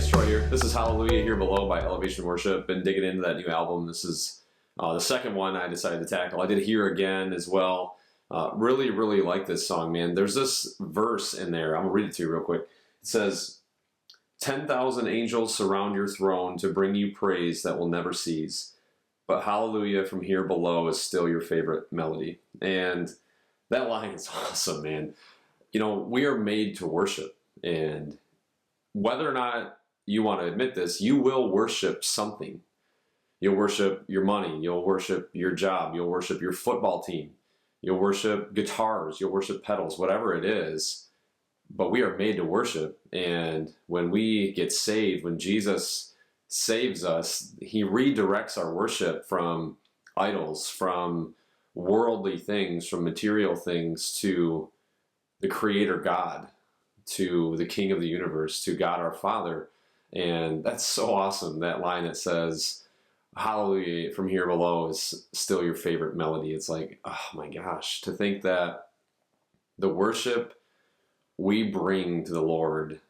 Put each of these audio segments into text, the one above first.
guys, Troy here. This is Hallelujah Here Below by Elevation Worship. Been digging into that new album. This is the second one I decided to tackle. I did Here Again as well. Really like this song, man. There's this verse in there. I'm going to read it to you real quick. It says, 10,000 angels surround your throne to bring you praise that will never cease. But hallelujah from here below is still your favorite melody. And that line is awesome, man. You know, we are made to worship. And whether or not you want to admit this, you will worship something. You'll worship your money. You'll worship your job. You'll worship your football team. You'll worship guitars. You'll worship pedals, whatever it is. But we are made to worship. And when we get saved, when Jesus saves us, he redirects our worship from idols, from worldly things, from material things, to the Creator God, to the King of the universe, to God our Father. And that's so awesome, that line that says, hallelujah from here below is still your favorite melody. It's like, oh my gosh, to think that the worship we bring to the Lord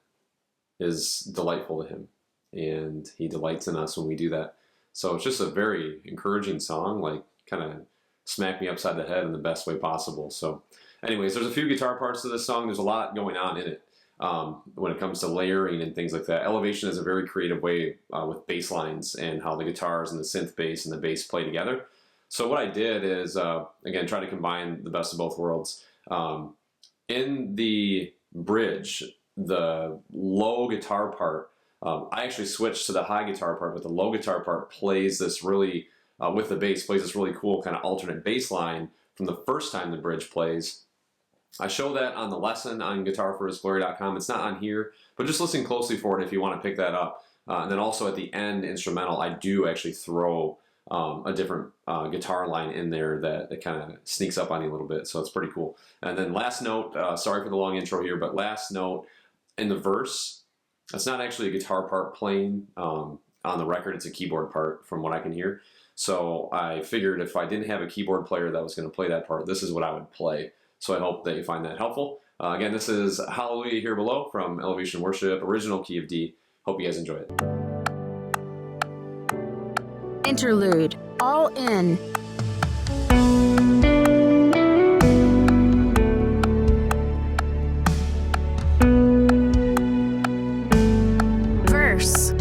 is delightful to him, and he delights in us when we do that. So it's just a very encouraging song, like kind of smack me upside the head in the best way possible. So anyways, there's a few guitar parts to this song. There's a lot going on in it when it comes to layering and things like that. Elevation is a very creative way with bass lines and how the guitars and the synth bass and the bass play together. So what I did is, again, try to combine the best of both worlds. In the bridge, the low guitar part, I actually switched to the high guitar part, but the low guitar part plays this really, with the bass, plays this really cool kind of alternate bass line from the first time the bridge plays. I show that on the lesson on GuitarforHISGLORY.com. It's not on here, but just listen closely for it if you want to pick that up. And then also at the end instrumental, I do actually throw a different guitar line in there that kind of sneaks up on you a little bit, so it's pretty cool. And then last note, sorry for the long intro here, but last note, in the verse, it's not actually a guitar part playing on the record, it's a keyboard part from what I can hear. So I figured if I didn't have a keyboard player that was going to play that part, this is what I would play. So I hope that you find that helpful. Again, this is Hallelujah Here Below from Elevation Worship, original key of D. Hope you guys enjoy it. Interlude, all in. Verse.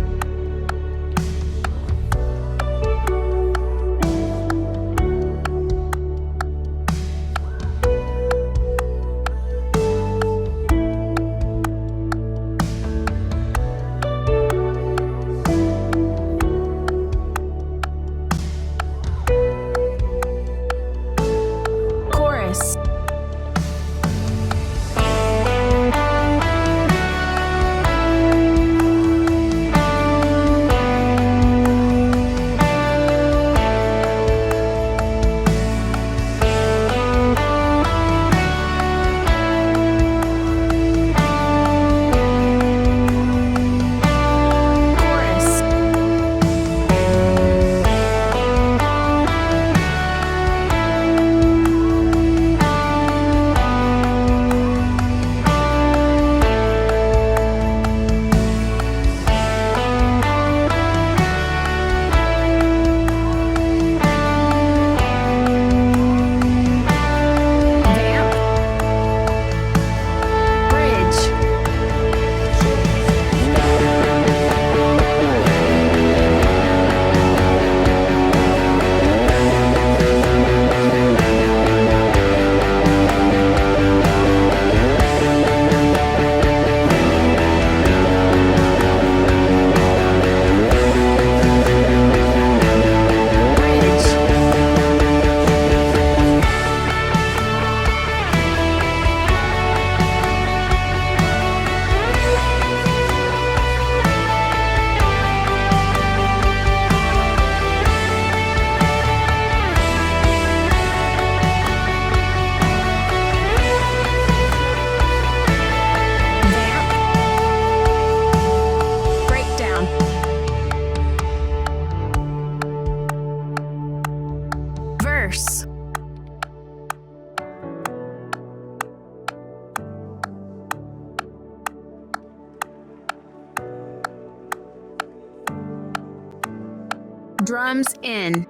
Drums in.